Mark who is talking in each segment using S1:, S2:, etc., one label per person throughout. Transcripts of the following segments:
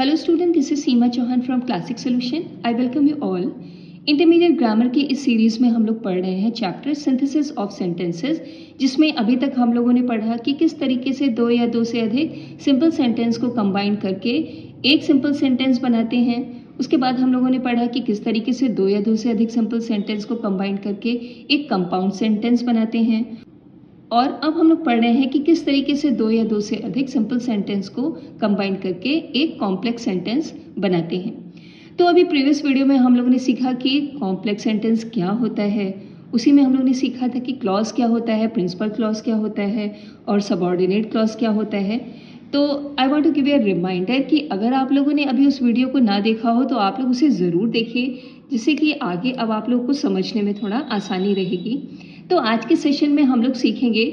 S1: Hello student, this is Seema Chauhan from classic solution. I welcome you all. Intermediate grammar की इस series में हम लोग पढ़ रहे हैं चैप्टर सिंथेसिस ऑफ सेंटेंसेस, जिसमें अभी तक हम लोगों ने पढ़ा कि किस तरीके से दो या दो से अधिक सिंपल सेंटेंस को कंबाइन करके एक सिंपल सेंटेंस बनाते हैं। उसके बाद हम लोगों ने पढ़ा कि किस तरीके से दो या दो से अधिक सिंपल सेंटेंस को कंबाइन करके एक कंपाउंड सेंटेंस बनाते हैं। और अब हम लोग पढ़ रहे हैं कि किस तरीके से दो या दो से अधिक सिंपल सेंटेंस को कंबाइन करके एक कॉम्प्लेक्स सेंटेंस बनाते हैं। तो अभी प्रीवियस वीडियो में हम लोगों ने सीखा कि कॉम्प्लेक्स सेंटेंस क्या होता है। उसी में हम लोग ने सीखा था कि क्लॉज क्या होता है, प्रिंसिपल क्लॉज क्या होता है और सबऑर्डिनेट क्लॉज क्या होता है। तो I want to give you a reminder कि अगर आप लोगों ने अभी उस वीडियो को ना देखा हो तो आप लोग उसे ज़रूर देखें, जिससे कि आगे अब आप लोगों को समझने में थोड़ा आसानी रहेगी। तो आज के सेशन में हम लोग सीखेंगे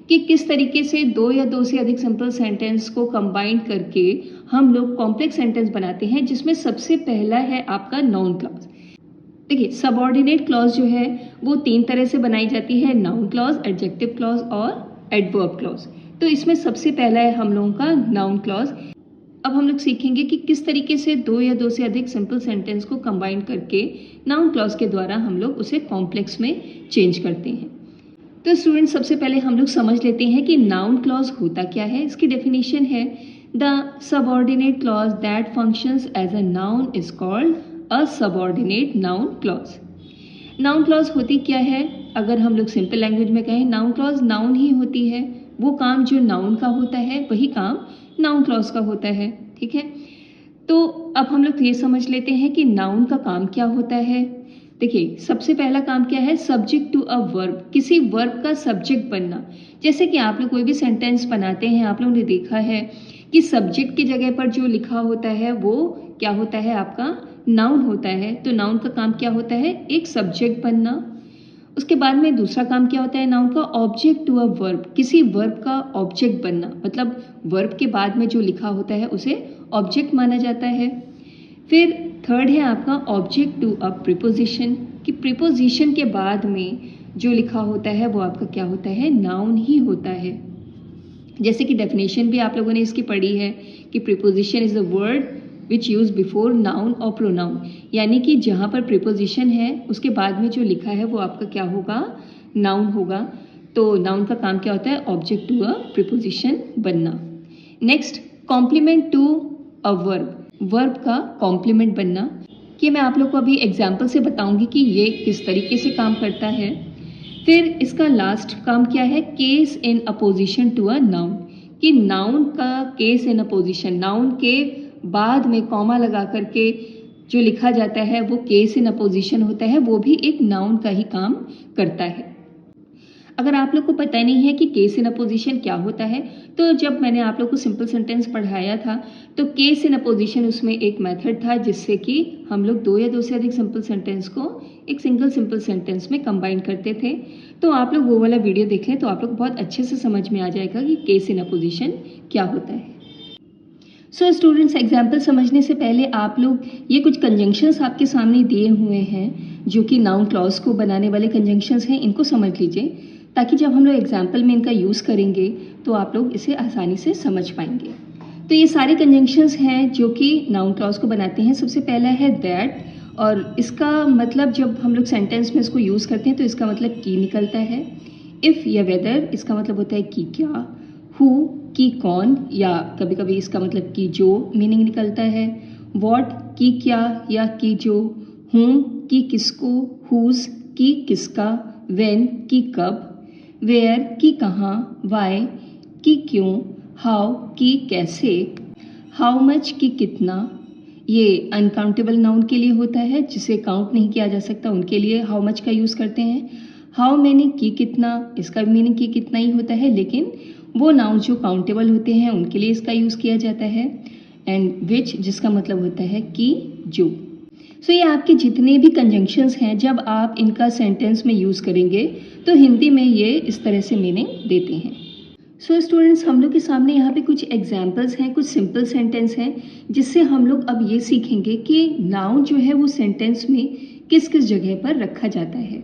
S1: कि किस तरीके से दो या दो से अधिक सिंपल सेंटेंस को कंबाइन करके हम लोग कॉम्प्लेक्स सेंटेंस बनाते हैं, जिसमें सबसे पहला है आपका नाउन क्लॉज। देखिए, सबऑर्डिनेट क्लॉज जो है वो तीन तरह से बनाई जाती है, नाउन क्लॉज, एडजेक्टिव क्लॉज और एडवर्ब क्लॉज। तो इसमें सबसे पहला है हम लोगों का नाउन क्लॉज। अब हम लोग सीखेंगे कि किस तरीके से दो या दो से अधिक सिंपल सेंटेंस को कंबाइन करके नाउन क्लॉज के द्वारा हम लोग उसे कॉम्प्लेक्स में चेंज करते हैं। तो स्टूडेंट, सबसे पहले हम लोग समझ लेते हैं कि नाउन क्लॉज होता क्या है। इसकी डेफिनेशन है, the subordinate clause that functions as a noun is called a subordinate noun clause. Noun clause होती क्या है? अगर हम लोग सिंपल लैंग्वेज में कहें, नाउन क्लॉज नाउन ही होती है। वो काम जो नाउन का होता है वही काम नाउन क्लॉज का होता है। ठीक है, तो अब हम लोग ये समझ लेते हैं कि नाउन का काम क्या होता है। देखिए, सबसे पहला काम क्या है? सब्जेक्ट टू अ वर्ब, किसी वर्ब का सब्जेक्ट बनना। जैसे कि आप लोग कोई भी सेंटेंस बनाते हैं, आप लोगों ने देखा है कि सब्जेक्ट की जगह पर जो लिखा होता है वो क्या होता है? आपका नाउन होता है। तो नाउन का काम क्या होता है? एक सब्जेक्ट बनना। उसके बाद में दूसरा काम क्या होता है नाउन का? ऑब्जेक्ट टू अ वर्ब, किसी वर्ब का ऑब्जेक्ट बनना। मतलब वर्ब के बाद में जो लिखा होता है उसे ऑब्जेक्ट माना जाता है। फिर थर्ड है आपका ऑब्जेक्ट टू अ प्रीपोजिशन, कि प्रीपोजिशन के बाद में जो लिखा होता है वो आपका क्या होता है? नाउन ही होता है। जैसे कि डेफिनेशन भी आप लोगों ने इसकी पढ़ी है कि preposition is the word which use before noun और प्रोनाउन, यानी कि जहाँ पर प्रीपोजिशन है उसके बाद में जो लिखा है वो आपका क्या होगा? नाउन होगा। तो नाउन का काम क्या होता है? ऑब्जेक्ट टू अ प्रीपोजिशन बनना। Next, complement to a verb, verb का कॉम्प्लीमेंट बनना। कि मैं आप लोग को अभी एग्जाम्पल से बताऊंगी कि ये किस तरीके से काम करता है। फिर इसका लास्ट काम क्या है? Case in apposition to a noun, कि नाउन का केस इन अपोजिशन, नाउन के बाद में कॉमा लगा करके जो लिखा जाता है वो केस इन अपोजिशन होता है, वो भी एक नाउन का ही काम करता है। अगर आप लोग को पता नहीं है कि केस इन अपोजिशन क्या होता है, तो जब मैंने आप लोग को सिंपल सेंटेंस पढ़ाया था तो केस इन अपोजिशन उसमें एक मेथड था जिससे कि हम लोग दो या दो से अधिक सिंपल सेंटेंस को एक सिंगल सिंपल सेंटेंस में कंबाइन करते थे। तो आप लोग वो वाला वीडियो देख लें तो आप लोग बहुत अच्छे से समझ में आ जाएगा कि केस इन अपोजिशन क्या होता है। सो स्टूडेंट्स, एग्जाम्पल समझने से पहले आप लोग ये कुछ कंजंक्शंस आपके सामने दिए हुए हैं जो कि नाउन क्लॉज को बनाने वाले कंजंक्शंस हैं, इनको समझ लीजिए ताकि जब हम लोग एग्जाम्पल में इनका यूज़ करेंगे तो आप लोग इसे आसानी से समझ पाएंगे। तो ये सारे कंजंक्शंस हैं जो कि नाउन क्लॉज को बनाते हैं। सबसे पहला है दैट, और इसका मतलब जब हम लोग सेंटेंस में इसको यूज़ करते हैं तो इसका मतलब की निकलता है। इफ़ या वेदर, इसका मतलब होता है कि क्या। हु, की कौन, या कभी कभी इसका मतलब कि जो मीनिंग निकलता है। वॉट, की क्या या की जो। हुम, की किसको। हुज, की किसका। व्हेन, की कब। वेयर, की कहाँ। वाई, की क्यों। हाउ, की कैसे। हाउ मच, की कितना। ये अनकाउंटेबल नाउन के लिए होता है, जिसे काउंट नहीं किया जा सकता, उनके लिए हाउ मच का यूज़ करते हैं। हाउ मैनी, की कितना, इसका मीनिंग की कितना ही होता है, लेकिन वो नाउन जो काउंटेबल होते हैं उनके लिए इसका यूज़ किया जाता है। एंड विच, जिसका मतलब होता है कि जो। सो ये आपके जितने भी कंजंक्शंस हैं, जब आप इनका सेंटेंस में यूज़ करेंगे तो हिंदी में ये इस तरह से मीनिंग देते हैं। सो स्टूडेंट्स, हम लोग के सामने यहाँ पे कुछ एग्जाम्पल्स हैं, कुछ सिंपल सेंटेंस हैं, जिससे हम लोग अब ये सीखेंगे कि नाउन जो है वो सेंटेंस में किस किस जगह पर रखा जाता है।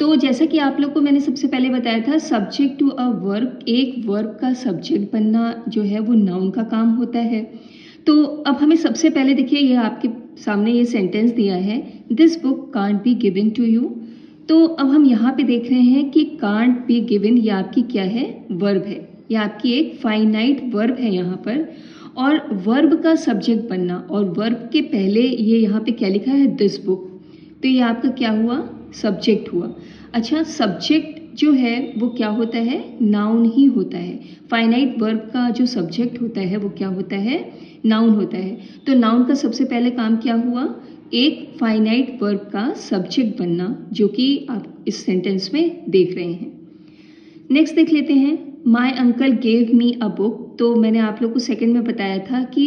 S1: तो जैसा कि आप लोग को मैंने सबसे पहले बताया था, सब्जेक्ट टू अ वर्ब, एक वर्ब का सब्जेक्ट बनना जो है वो नाउन का काम होता है। तो अब हमें सबसे पहले देखिए ये आपके सामने ये सेंटेंस दिया है, this book can't be given to you. तो अब हम यहाँ पे देख रहे हैं कि कांट बी गिवन ये आपकी क्या है, वर्ब है, ये आपकी एक फाइनाइट वर्ब है यहाँ पर। और वर्ब का सब्जेक्ट बनना और वर्ब के पहले ये यहाँ पे क्या लिखा है, दिस बुक, तो ये आपका क्या हुआ, सब्जेक्ट हुआ। अच्छा, सब्जेक्ट जो है वो क्या होता है, नाउन ही होता है। फाइनाइट वर्ब का जो सब्जेक्ट होता है वो क्या होता है, नाउन होता है। तो नाउन का सबसे पहले काम क्या हुआ, एक फाइनाइट वर्ब का सब्जेक्ट बनना, जो कि आप इस सेंटेंस में देख रहे हैं। नेक्स्ट देख लेते हैं, my uncle gave me a book. तो मैंने आप लोग को सेकंड में बताया था कि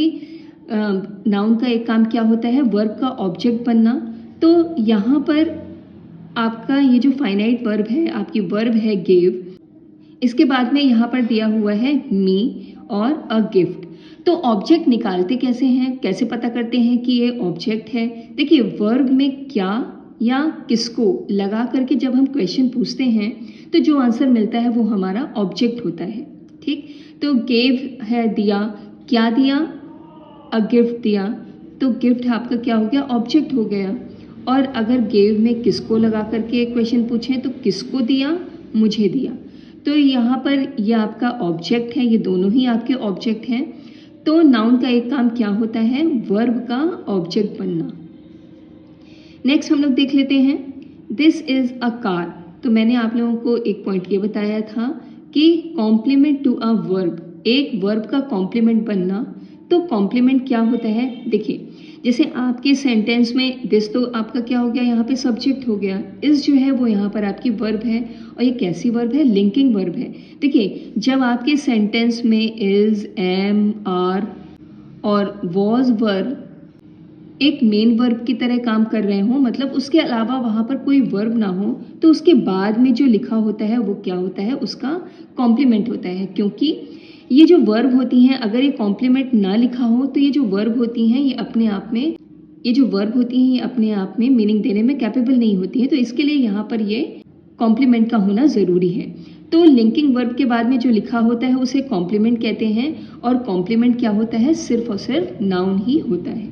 S1: नाउन का एक काम क्या होता है, वर्ब का ऑब्जेक्ट बनना। तो यहाँ पर आपका ये जो फाइनाइट वर्ब है, आपकी वर्ब है गेव, इसके बाद में यहाँ पर दिया हुआ है मी और अ गिफ्ट। तो ऑब्जेक्ट निकालते कैसे हैं, कैसे पता करते हैं कि ये ऑब्जेक्ट है। देखिए, वर्ब में क्या या किसको लगा करके जब हम क्वेश्चन पूछते हैं तो जो आंसर मिलता है वो हमारा ऑब्जेक्ट होता है। ठीक, तो गेव है दिया, क्या दिया, अ गिफ्ट दिया, तो गिफ्ट आपका क्या हो गया, ऑब्जेक्ट हो गया। और अगर गेव में किसको लगा करके क्वेश्चन पूछें तो किसको दिया, मुझे दिया, तो यहाँ पर ये आपका ऑब्जेक्ट है, ये दोनों ही आपके ऑब्जेक्ट हैं। तो नाउन का एक काम क्या होता है, वर्ब का ऑब्जेक्ट बनना। नेक्स्ट हम लोग देख लेते हैं, दिस इज अ कार। तो मैंने आप लोगों को एक पॉइंट ये बताया था कि कॉम्प्लीमेंट टू अ वर्ब, एक वर्ब का कॉम्प्लीमेंट बनना। तो कॉम्प्लीमेंट क्या होता है, देखिए जैसे आपके सेंटेंस में दिस तो आपका क्या हो गया, यहाँ पे सब्जेक्ट हो गया, इस जो है वो यहाँ पर आपकी वर्ब है, और ये कैसी वर्ब है, लिंकिंग वर्ब है। देखिए, जब आपके सेंटेंस में इज, एम, आर और वॉज वर्ब एक मेन वर्ब की तरह काम कर रहे हो, मतलब उसके अलावा वहाँ पर कोई वर्ब ना हो, तो उसके बाद में जो लिखा होता है वो क्या होता है, उसका कॉम्प्लीमेंट होता है। क्योंकि ये जो वर्ब होती हैं, अगर ये कॉम्प्लीमेंट ना लिखा हो तो ये जो वर्ब होती हैं ये अपने आप में, ये जो वर्ब होती हैं ये अपने आप में मीनिंग देने में कैपेबल नहीं होती है। तो इसके लिए यहाँ पर ये कॉम्प्लीमेंट का होना ज़रूरी है। तो लिंकिंग वर्ब के बाद में जो लिखा होता है उसे कॉम्प्लीमेंट कहते हैं, और कॉम्प्लीमेंट क्या होता है, सिर्फ और सिर्फ नाउन ही होता है।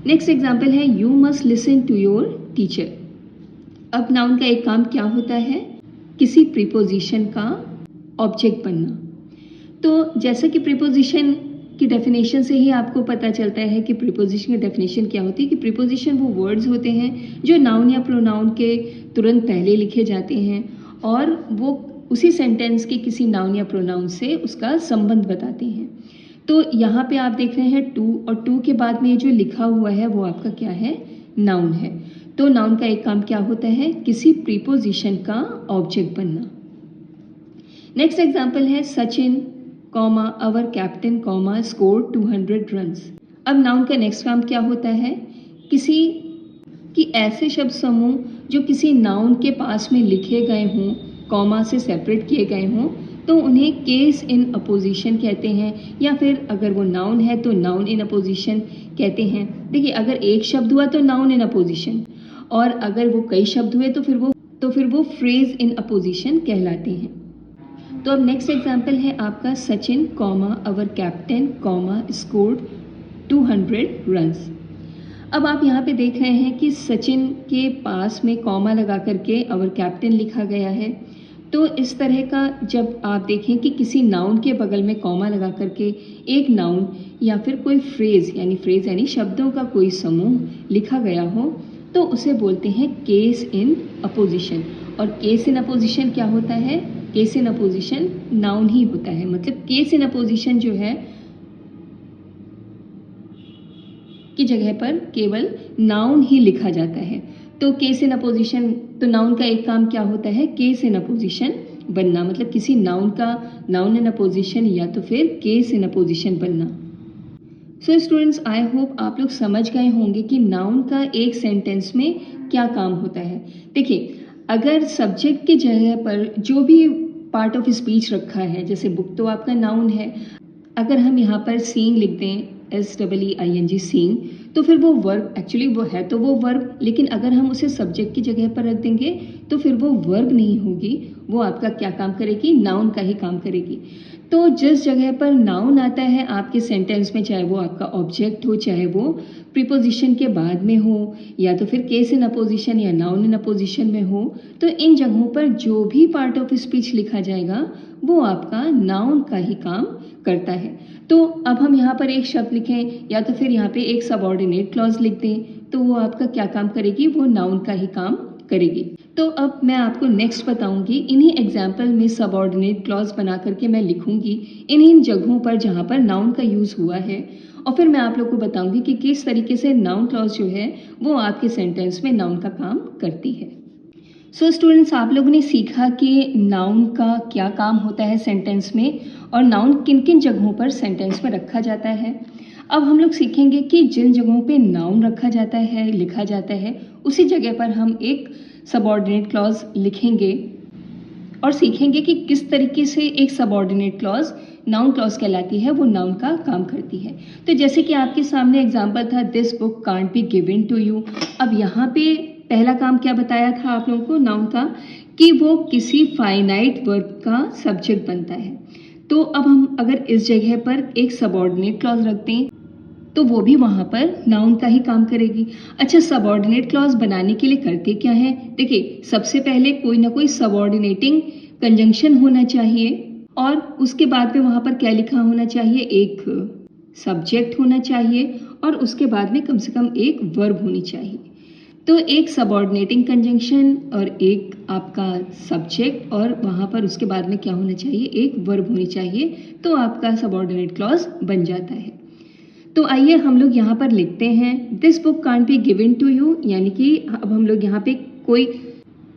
S1: नेक्स्ट एग्जाम्पल है, you must listen to your teacher. अब नाउन का एक काम क्या होता है, किसी प्रीपोजिशन का ऑब्जेक्ट बनना। तो जैसा कि प्रीपोजिशन की डेफिनेशन से ही आपको पता चलता है कि प्रीपोजिशन की डेफिनेशन क्या होती है, कि प्रीपोजिशन वो वर्ड्स होते हैं जो नाउन या प्रोनाउन के तुरंत पहले लिखे जाते हैं, और वो उसी सेंटेंस के किसी नाउन या प्रोनाउन से उसका संबंध बताते हैं। तो यहाँ पे आप देख रहे हैं टू, और टू के बाद में ये जो लिखा हुआ है वो आपका क्या है, नाउन है। तो नाउन का एक काम क्या होता है, किसी प्रीपोजिशन का ऑब्जेक्ट बनना। नेक्स्ट एग्जाम्पल है, सचिन कॉमा अवर कैप्टन कॉमा स्कोर 200 रन्स। अब नाउन का नेक्स्ट काम क्या होता है, किसी की ऐसे शब्द समूह जो किसी नाउन के पास में लिखे गए हों, कॉमा से सेपरेट किए गए हों, तो उन्हें केस इन अपोजिशन कहते हैं, या फिर अगर वो नाउन है तो नाउन इन अपोजिशन कहते हैं। देखिए, अगर एक शब्द हुआ तो नाउन इन अपोजिशन, और अगर वो कई शब्द हुए तो फिर वो फ्रेज इन अपोजिशन कहलाते हैं। तो अब नेक्स्ट एग्जाम्पल है आपका, सचिन कॉमा अवर कैप्टन कॉमा स्कोर्ड 200 रन्स। अब आप यहाँ पे देख रहे हैं कि सचिन के पास में कॉमा लगा करके अवर कैप्टन लिखा गया है। तो इस तरह का जब आप देखें कि किसी नाउन के बगल में कॉमा लगा करके एक नाउन या फिर कोई फ्रेज यानी शब्दों का कोई समूह लिखा गया हो, तो उसे बोलते हैं केस इन अपोजिशन। और केस इन अपोजिशन क्या होता है, केस इन अपोजिशन नाउन ही होता है। मतलब केस इन अपोजिशन जो है की जगह पर केवल नाउन ही लिखा जाता है। तो केस इन अपोजिशन, तो नाउन का एक काम क्या होता है, केस इन अपोजिशन बनना, मतलब किसी नाउन का नाउन इन अपोजिशन या तो फिर केस इन अपोजिशन बनना। सो स्टूडेंट्स, आई होप आप लोग समझ गए होंगे कि नाउन का एक सेंटेंस में क्या काम होता है। देखिए, अगर सब्जेक्ट की जगह पर जो भी पार्ट ऑफ स्पीच रखा है, जैसे बुक तो आपका नाउन है, अगर हम यहाँ पर सीइंग लिख दें, SEEING सीइंग, तो फिर वो वर्ब, एक्चुअली वो है तो वो वर्ब, लेकिन अगर हम उसे सब्जेक्ट की जगह पर रख देंगे तो फिर वो वर्ब नहीं होगी, वो आपका क्या काम करेगी, नाउन का ही काम करेगी। तो जिस जगह पर नाउन आता है आपके सेंटेंस में, चाहे वो आपका ऑब्जेक्ट हो, चाहे वो प्रीपोजिशन के बाद में हो, या तो फिर केस इन अपोजिशन या नाउन इन अपोजिशन में हो, तो इन जगहों पर जो भी पार्ट ऑफ स्पीच लिखा जाएगा वो आपका नाउन का ही काम करता है। तो अब हम यहाँ पर एक शब्द लिखें या तो फिर यहाँ पे एक सबऑर्डिनेट क्लॉज लिख दें, तो वो आपका क्या काम करेगी, वो नाउन का ही काम करेगी। तो अब मैं आपको नेक्स्ट बताऊंगी, इन्हीं एग्जाम्पल में सबऑर्डिनेट क्लॉज बना करके मैं लिखूंगी इन्हीं जगहों पर जहाँ पर नाउन का यूज़ हुआ है, और फिर मैं आप लोग को बताऊंगी कि किस तरीके से नाउन क्लॉज जो है वो आपके सेंटेंस में नाउन का काम करती है। सो स्टूडेंट्स, आप लोगों ने सीखा कि नाउन का क्या काम होता है सेंटेंस में और नाउन किन किन जगहों पर सेंटेंस में रखा जाता है। अब हम लोग सीखेंगे कि जिन जगहों पे नाउन रखा जाता है, लिखा जाता है, उसी जगह पर हम एक सबऑर्डिनेट क्लॉज लिखेंगे और सीखेंगे कि किस तरीके से एक सबऑर्डिनेट क्लॉज नाउन क्लॉज कहलाती है, वो नाउन का काम करती है। तो जैसे कि आपके सामने एग्जांपल था, this book can't be given to you. अब यहाँ पे पहला काम क्या बताया था आप लोगों को नाउन का, कि वो किसी फाइनाइट वर्ब का सब्जेक्ट बनता है। तो अब हम अगर इस जगह पर एक सबऑर्डिनेट क्लॉज रखते हैं तो वो भी वहाँ पर नाउन का ही काम करेगी। अच्छा, सबऑर्डिनेट क्लॉज बनाने के लिए करते क्या है, देखिए सबसे पहले कोई ना कोई सबऑर्डिनेटिंग कंजंक्शन होना चाहिए और उसके बाद में वहाँ पर क्या लिखा होना चाहिए, एक सब्जेक्ट होना चाहिए और उसके बाद में कम से कम एक वर्ब होनी चाहिए। तो एक सबऑर्डिनेटिंग कंजंक्शन और एक आपका सब्जेक्ट और वहाँ पर उसके बाद में क्या होना चाहिए, एक वर्ब होनी चाहिए, तो आपका सबऑर्डिनेट क्लॉज बन जाता है। तो आइए हम लोग यहाँ पर लिखते हैं, this book can't be given to you, यानी कि अब हम लोग यहाँ पे कोई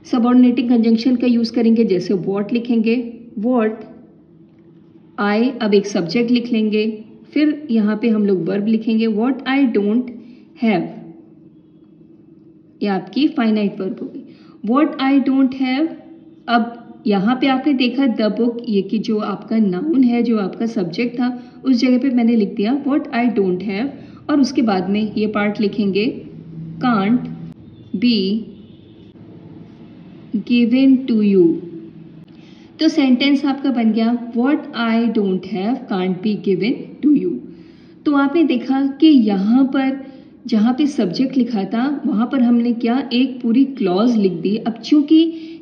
S1: सबऑर्डिनेटिंग कंजंक्शन का यूज़ करेंगे, जैसे वॉट लिखेंगे, वॉट आई, अब एक सब्जेक्ट लिख लेंगे, फिर यहाँ पे हम लोग वर्ब लिखेंगे, वॉट आई डोंट हैव, ये आपकी फाइनाइट वर्ब होगी, वॉट आई डोंट हैव। अब यहाँ पे आपने देखा द बुक, ये कि जो आपका नाउन है, जो आपका सब्जेक्ट था, उस जगह पे मैंने लिख दिया व्हाट आई डोंट हैव, और उसके बाद में ये पार्ट लिखेंगे can't be given to you. तो सेंटेंस आपका बन गया what I don't have can't be given to you. तो आपने देखा कि यहाँ पर जहाँ पे सब्जेक्ट लिखा था वहाँ पर हमने क्या, एक पूरी क्लॉज लिख दी। अब चूंकि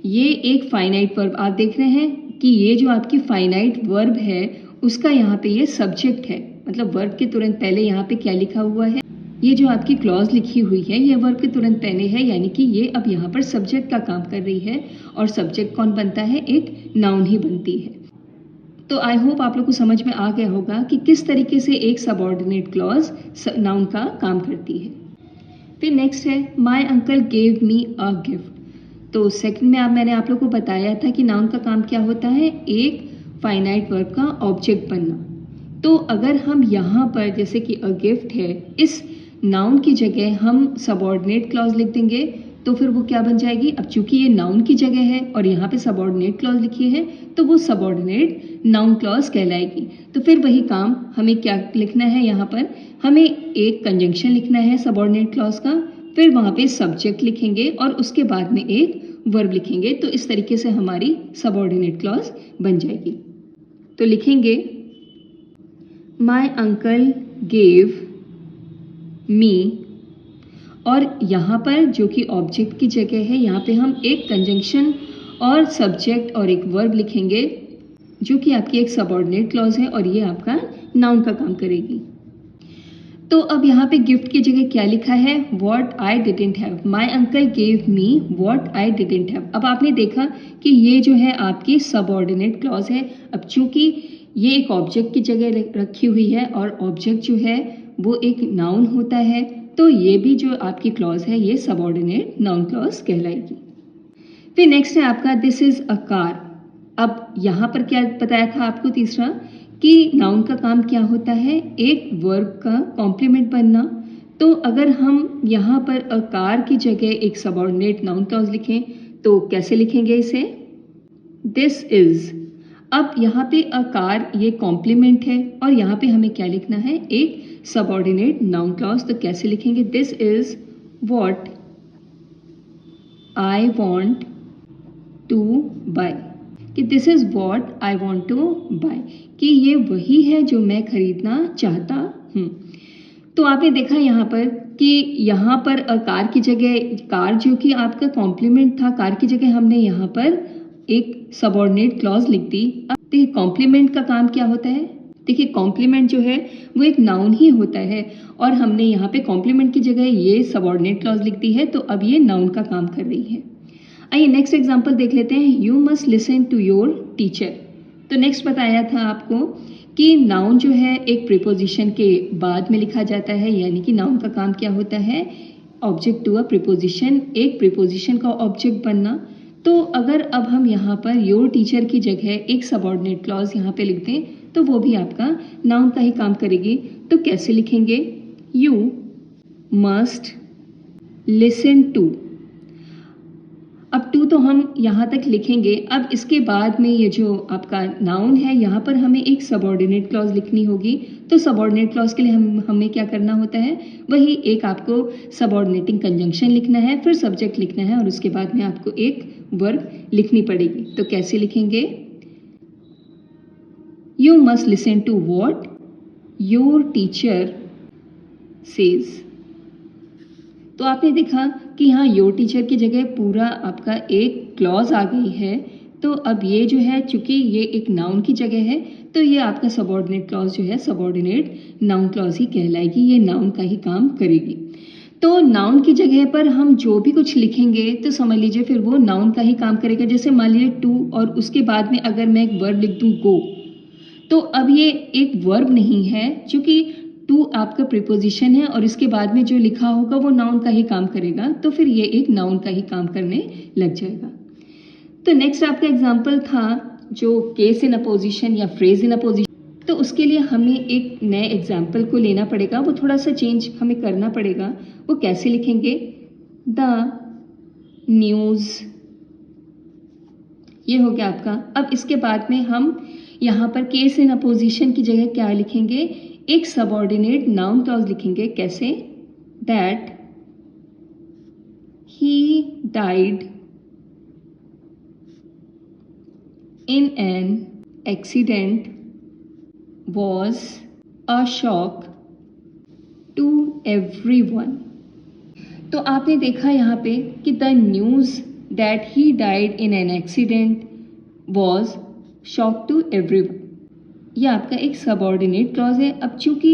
S1: ये एक फाइनाइट वर्ब, आप देख रहे हैं कि ये जो आपकी फाइनाइट वर्ब है उसका यहाँ पे ये सब्जेक्ट है, मतलब वर्ब के तुरंत पहले यहाँ पे क्या लिखा हुआ है, ये जो आपकी क्लॉज लिखी हुई है ये वर्ब के तुरंत पहले है, यानी कि ये अब यहाँ पर सब्जेक्ट का काम कर रही है और सब्जेक्ट कौन बनता है, एक नाउन ही बनती है। तो आई होप आप लोग को समझ में आ गया होगा कि किस तरीके से एक सबऑर्डिनेट क्लॉज नाउन का काम करती है। फिर नेक्स्ट है my uncle gave me a gift. तो सेकंड में मैंने आप लोग को बताया था कि नाउन का काम क्या होता है, एक फाइनाइट वर्ब का ऑब्जेक्ट बनना। तो अगर हम यहाँ पर जैसे कि अ गिफ्ट है, इस नाउन की जगह हम सबऑर्डिनेट क्लॉज लिख देंगे तो फिर वो क्या बन जाएगी, अब चूंकि ये नाउन की जगह है और यहाँ पे सबऑर्डिनेट क्लॉज लिखी है तो वो सबऑर्डिनेट नाउन क्लॉज कहलाएगी। तो फिर वही काम हमें क्या लिखना है, यहाँ पर हमें एक कंजंक्शन लिखना है सबऑर्डिनेट क्लॉज का, फिर वहाँ पे सब्जेक्ट लिखेंगे और उसके बाद में एक वर्ब लिखेंगे। तो इस तरीके से हमारी सबऑर्डिनेट क्लॉज बन जाएगी। तो लिखेंगे माय अंकल गेव मी, और यहाँ पर जो कि ऑब्जेक्ट की जगह है यहाँ पे हम एक कंजंक्शन और सब्जेक्ट और एक वर्ब लिखेंगे जो कि आपकी एक सबऑर्डिनेट क्लॉज है और ये आपका नाउन का काम करेगी। तो अब यहाँ पे गिफ्ट की जगह क्या लिखा है, what I didn't have, my uncle gave me what I didn't have. अब आपने देखा कि ये जो है आपकी सबऑर्डिनेट क्लॉज है। अब चूंकि ये एक ऑब्जेक्ट की जगह रखी हुई है और ऑब्जेक्ट जो है वो एक नाउन होता है, तो ये भी जो आपकी क्लॉज है ये सबऑर्डिनेट नाउन क्लॉज कहलाएगी। फिर नेक्स्ट है आपका दिस इज अ कार। अब यहाँ पर क्या बताया था आपको तीसरा, कि नाउन का काम क्या होता है, एक वर्ब का कॉम्प्लीमेंट बनना। तो अगर हम यहाँ पर अ कार की जगह एक सबऑर्डिनेट नाउन क्लॉज लिखें तो कैसे लिखेंगे इसे, दिस इज। अब यहाँ पे अ कार ये कॉम्प्लीमेंट है और यहाँ पे हमें क्या लिखना है, एक सबऑर्डिनेट नाउन क्लॉज। तो कैसे लिखेंगे, this is what I want to buy. कि this is what I want to buy, कि ये वही है जो मैं खरीदना चाहता हूँ। तो आपने देखा यहाँ पर कि यहाँ पर कार की जगह, कार जो कि आपका कॉम्प्लीमेंट था, कार की जगह हमने यहाँ पर एक सबऑर्डिनेट क्लॉज लिख दी। अब देखिए कॉम्प्लीमेंट का काम क्या होता है, देखिए कॉम्प्लीमेंट जो है वो एक नाउन ही होता है और हमने यहाँ पे कॉम्प्लीमेंट की जगह ये सबऑर्डिनेट क्लॉज लिख दी है, तो अब ये नाउन का काम कर रही है। आइए नेक्स्ट एग्जांपल देख लेते हैं। You must listen to your teacher. तो नेक्स्ट बताया था आपको कि नाउन जो है एक प्रीपोजिशन के बाद में लिखा जाता है, यानी कि नाउन का काम क्या होता है, ऑब्जेक्ट टू अ प्रीपोजिशन, एक प्रीपोजिशन का ऑब्जेक्ट बनना। तो अगर अब हम यहाँ पर योर टीचर की जगह एक सबऑर्डिनेट क्लॉज यहाँ पे लिख दें तो वो भी आपका नाउन का ही काम करेगी। तो कैसे लिखेंगे, यू मस्ट लिसन टू। अब टू तो हम यहाँ तक लिखेंगे, अब इसके बाद में ये जो आपका नाउन है यहाँ पर हमें एक सबऑर्डिनेट क्लॉज लिखनी होगी। तो सबऑर्डिनेट क्लॉज के लिए हमें क्या करना होता है, वही एक आपको सबऑर्डिनेटिंग कंजंक्शन लिखना है, फिर सब्जेक्ट लिखना है और उसके बाद में आपको एक वर्ब लिखनी पड़ेगी। तो कैसे लिखेंगे, you must listen to what your teacher says. तो आपने देखा कि यहाँ योर टीचर की जगह पूरा आपका एक क्लॉज आ गई है। तो अब ये जो है, चूंकि ये एक नाउन की जगह है, तो ये आपका सबऑर्डिनेट क्लॉज जो है सबऑर्डिनेट नाउन क्लॉज ही कहलाएगी, ये नाउन का ही काम करेगी। तो नाउन की जगह पर हम जो भी कुछ लिखेंगे तो समझ लीजिए फिर वो नाउन का ही काम करेगा। जैसे मान लीजिए टू और उसके बाद में अगर मैं एक वर्ब लिख दूँ गो, तो अब ये एक वर्ब नहीं है, क्योंकि टू आपका प्रीपोजिशन है और इसके बाद में जो लिखा होगा वो नाउन का ही काम करेगा, तो फिर ये एक नाउन का ही काम करने लग जाएगा। तो नेक्स्ट आपका एग्जाम्पल था जो केस इन अपोजिशन या फ्रेज इन अपोजिशन। तो उसके लिए हमें एक नए एग्जाम्पल को लेना पड़ेगा, वो थोड़ा सा चेंज हमें करना पड़ेगा। वो कैसे लिखेंगे, द न्यूज़, ये हो गया आपका। अब इसके बाद में हम यहाँ पर केस इन अपोजिशन की जगह क्या लिखेंगे, एक सबऑर्डिनेट नाउन क्लॉज लिखेंगे। कैसे, that he died in an accident was a shock to everyone. तो आपने देखा यहाँ पे कि the news that he died in an accident was shock to everyone, ये आपका एक सबऑर्डिनेट क्लॉज है। अब चूंकि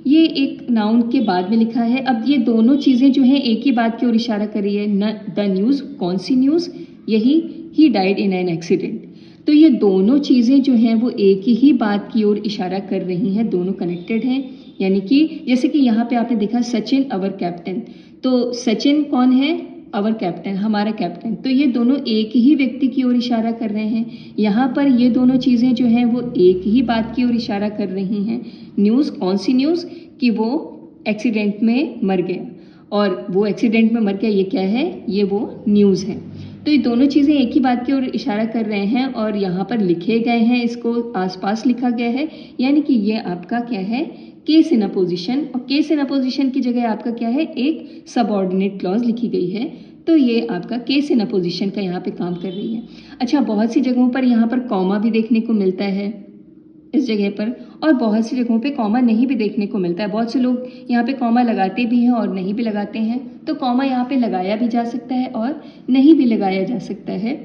S1: ये एक नाउन के बाद में लिखा है, अब ये दोनों चीज़ें जो हैं एक ही बात की ओर इशारा कर रही है। न द न्यूज़, कौन सी न्यूज़, यही ही डाइड इन एन एक्सीडेंट। तो ये दोनों चीज़ें जो हैं वो एक ही बात की ओर इशारा कर रही हैं, दोनों कनेक्टेड हैं। यानी कि जैसे कि यहाँ पे आपने देखा सचिन अवर कैप्टन, तो सचिन कौन है, अवर कैप्टन, हमारा कैप्टन। तो ये दोनों एक ही व्यक्ति की ओर इशारा कर रहे हैं। यहाँ पर ये दोनों चीज़ें जो हैं वो एक ही बात की ओर इशारा कर रही हैं। न्यूज़, कौन सी न्यूज़, कि वो एक्सीडेंट में मर गया, और वो एक्सीडेंट में मर गया ये क्या है, ये वो न्यूज़ है। तो ये दोनों चीज़ें एक ही बात की ओर इशारा कर रहे हैं और यहाँ पर लिखे गए हैं, इसको आसपास लिखा गया है, यानी कि ये आपका क्या है, केस इन अपोजिशन। और केस इन अपोजिशन की जगह आपका क्या है, एक सबऑर्डिनेट क्लॉज लिखी गई है। तो ये आपका केस इन अपोजिशन का यहाँ पे काम कर रही है। अच्छा, बहुत सी जगहों पर यहाँ पर कॉमा भी देखने को मिलता है इस जगह पर, और बहुत सी जगहों पे कॉमा नहीं भी देखने को मिलता है। बहुत से लोग यहाँ पे कॉमा लगाते भी हैं और नहीं भी लगाते हैं। तो कॉमा यहाँ पे लगाया भी जा सकता है और नहीं भी लगाया जा सकता है।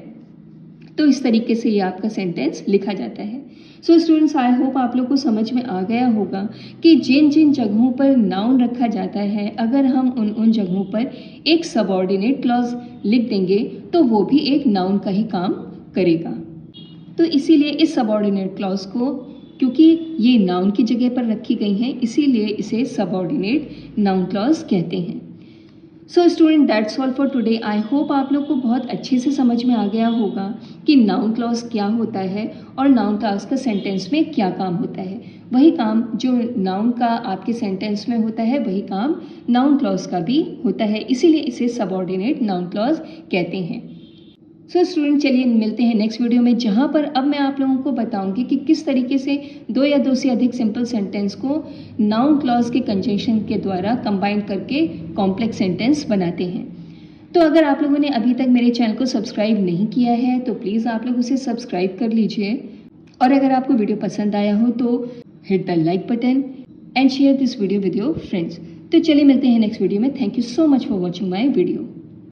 S1: तो इस तरीके से ये आपका सेंटेंस लिखा जाता है। सो स्टूडेंट्स, आई होप आप लोग को समझ में आ गया होगा कि जिन जिन जगहों पर नाउन रखा जाता है, अगर हम उन जगहों पर एक सबऑर्डिनेट क्लॉज लिख देंगे तो वो भी एक नाउन का ही काम करेगा। तो इसीलिए इस सबऑर्डिनेट क्लॉज को, क्योंकि ये नाउन की जगह पर रखी गई हैं, इसीलिए इसे सबऑर्डिनेट नाउन क्लॉज कहते हैं। So student, that's all for today. I hope आप लोग को बहुत अच्छे से समझ में आ गया होगा कि नाउन क्लॉज क्या होता है और नाउन क्लॉज का सेंटेंस में क्या काम होता है। वही काम जो नाउन का आपके सेंटेंस में होता है, वही काम नाउन क्लॉज का भी होता है, इसीलिए इसे सबऑर्डिनेट नाउन क्लॉज कहते हैं। सो स्टूडेंट, चलिए मिलते हैं नेक्स्ट वीडियो में, जहाँ पर अब मैं आप लोगों को बताऊंगी कि किस तरीके से दो या दो से अधिक सिंपल सेंटेंस को नाउन क्लॉज के कंजंक्शन के द्वारा कंबाइन करके कॉम्प्लेक्स सेंटेंस बनाते हैं। तो अगर आप लोगों ने अभी तक मेरे चैनल को सब्सक्राइब नहीं किया है तो प्लीज़ आप लोग उसे सब्सक्राइब कर लीजिए, और अगर आपको वीडियो पसंद आया हो तो hit the like button and share this video with your friends. तो चलिए मिलते हैं नेक्स्ट वीडियो में। Thank you so much for watching my video.